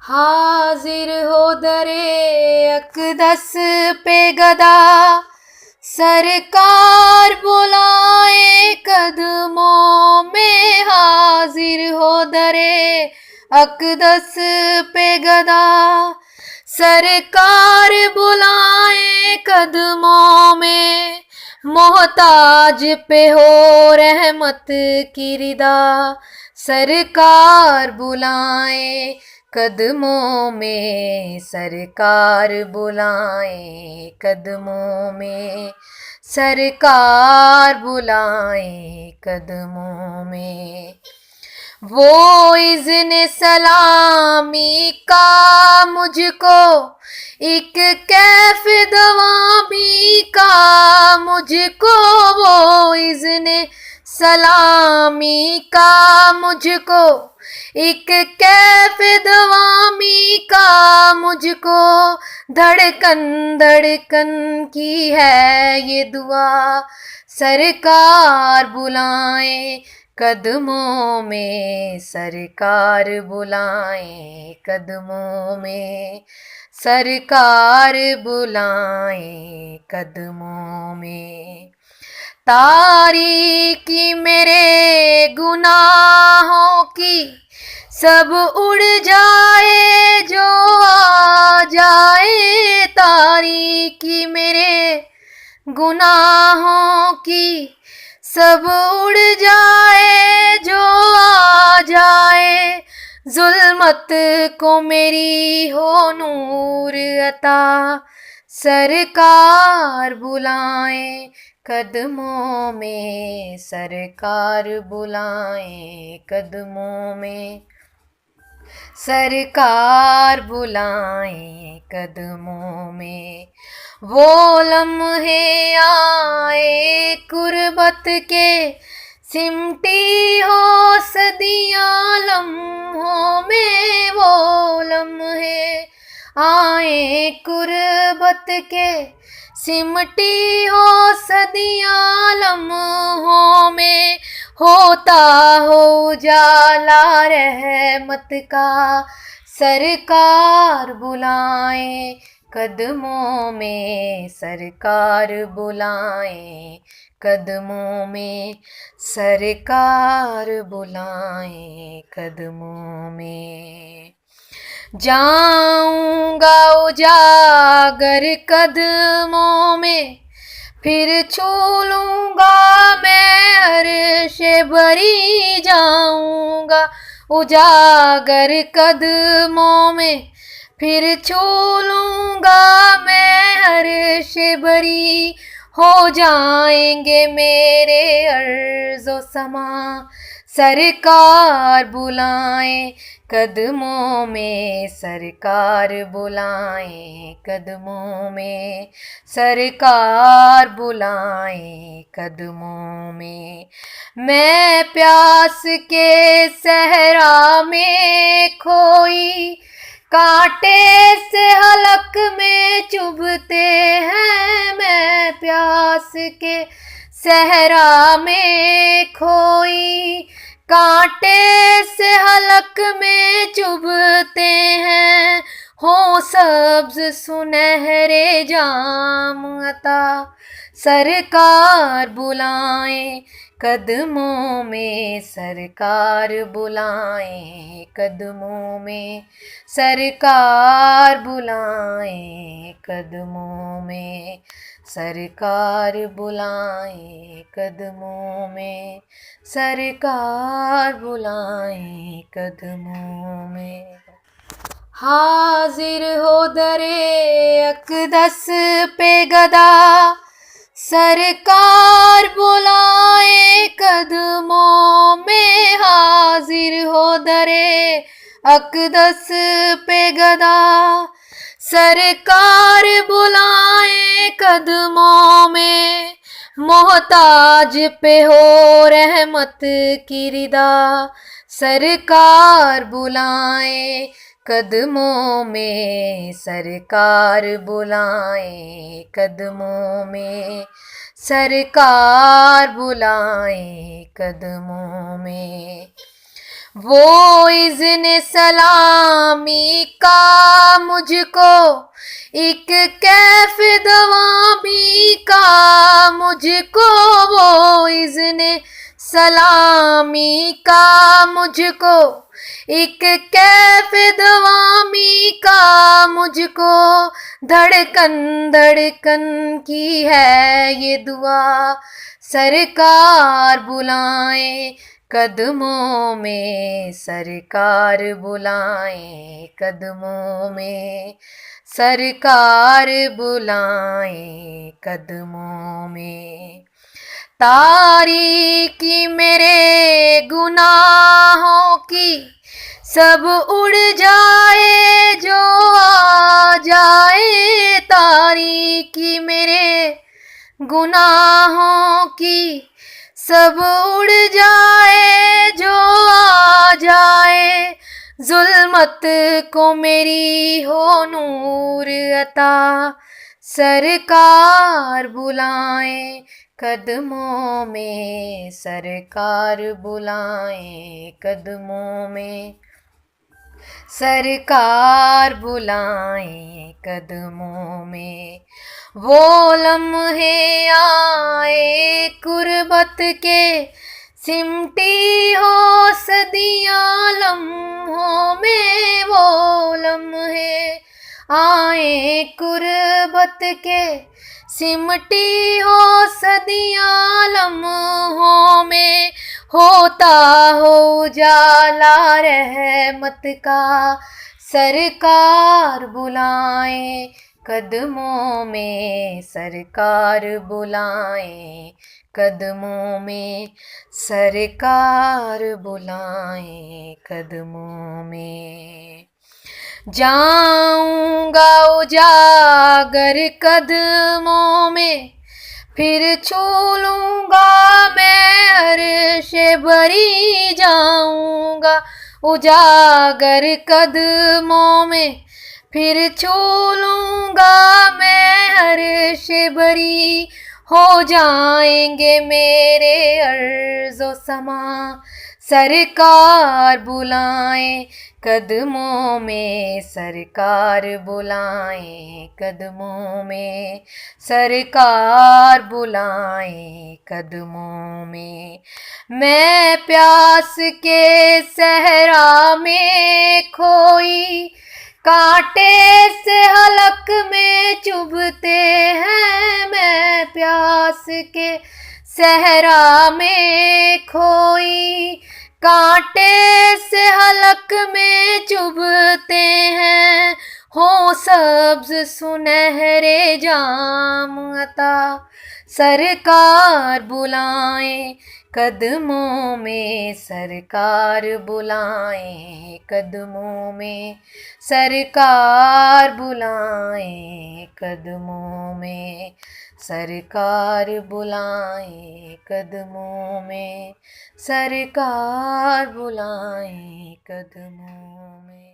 हाजिर हो दरे अकदस पे गदा, सरकार बुलाए कदमों में। हाजिर हो दरे अकदस पे गदा, सरकार बुलाए कदमों में। मोहताज पे हो रहमत की रिदा, सरकार बुलाए कदमों में। सरकार बुलाए कदमों में, सरकार बुलाए कदमों में। वो इज़्न सलामी का मुझको, एक कैफ दवा भी का मुझको। वो इज़्न सलामी का मुझको, एक कैफ दवामी का मुझको। धड़कन धड़कन की है ये दुआ, सरकार बुलाए कदमों में। सरकार बुलाए कदमों में, सरकार बुलाए कदमों में। तारीकी मेरे गुनाहों की सब उड़ जाए जो आ जाए। तारीकी मेरे गुनाहों की सब उड़ जाए जो आ जाए। जुल्मत को मेरी हो नूर अता, सरकार बुलाए कदमों में। सरकार बुलाए कदमों में, सरकार बुलाए कदमों में। वो लम्हे आए कुर्बत के, सिमटी हो सदियां लम्हों में। वो लम्हे आए कुर्बत के, सिमटी हो सदियां लम्हों में। होता हो उजाला रहमत का, सरकार बुलाए कदमों में। सरकार बुलाए कदमों में, सरकार बुलाए कदमों में। जाऊंगा उजागर कदमों में, फिर छू लूंगा मैं अर्शे बरी। जाऊंगा उजागर कदमों में, फिर छू लूंगा मैं अर्शे बरी। हो जाएंगे मेरे अर्ज़ो समा, सरकार बुलाए कदमों में। सरकार बुलाए कदमों में, सरकार बुलाए कदमों में। मैं प्यास के सहरा में खोई, कांटे से हलक में चुभते हैं। मैं प्यास के सहरा में खोई, कांटे से हलक में चुभते हैं। हो सब्ज सुनहरे जाम अता, सरकार बुलाए कदमों में। सरकार बुलाए कदमों में, सरकार बुलाए कदमों में। सरकार बुलाए कदमों में, सरकार बुलाए कदमों में। हाजिर हो दरे अकदस पे गदा, सरकार बुलाए कदमों में। हाजिर हो दरे अकदस पे गदा, सरकार बुलाए कदमों में। मोहताज पे हो रहमत की रिदा, सरकार बुलाए कदमों में। सरकार बुलाए कदमों में, सरकार बुलाए कदमों में। वो इज़्न सलामी का मुझको एक कैफ दवा भी का मुझको, वो इज़्न सलामी का मुझको एक कैफ दवामी का मुझको, धड़कन धड़कन की है ये दुआ, सरकार बुलाएं कदमों में, सरकार बुलाएं कदमों में, सरकार बुलाएं कदमों में। तारीकी मेरे गुनाहों की सब उड़ जाए जो आ जाए, तारीकी मेरे गुनाहों की सब उड़ जाए जो आ जाए, जुल्मत को मेरी हो नूर अता, सरकार बुलाएं कदमों में, सरकार बुलाएं कदमों में, सरकार बुलाएं कदमों में। वो लम्हे आए कुर्बत के सिमटी हो सदियां लम्हों में, वो लम्हे आए कुर्बत के सिमटी हो सदियां लम्हों में, होता हो उजाला रहमत का, सरकार बुलाएं कदमों में, सरकार बुलाएं कदमों में, सरकार बुलाएं कदमों में। जाऊंगा उजागर कदमों में, फिर छू लूंगा मैं अर्श भरी, जाऊंगा उजागर कदमों में, फिर छू लूंगा मैं अर्श भरी, हो जाएंगे मेरे अर्ज़ो समा, सरकार बुलाएं कदमों में, सरकार बुलाएं कदमों में, सरकार बुलाएं कदमों में। मैं प्यास के सहरा में खोई, कांटे से हलक में चुभते हैं, मैं प्यास के सहरा में खोई, कांटे से हलक में चुभते हैं, हो सब्ज सुनहरे जाम अता, सरकार बुलाएं कदमों में, सरकार बुलाएं कदमों में, सरकार बुलाएं कदमों में, सरकार बुलाएं कदमों में, सरकार बुलाएं कदमों में।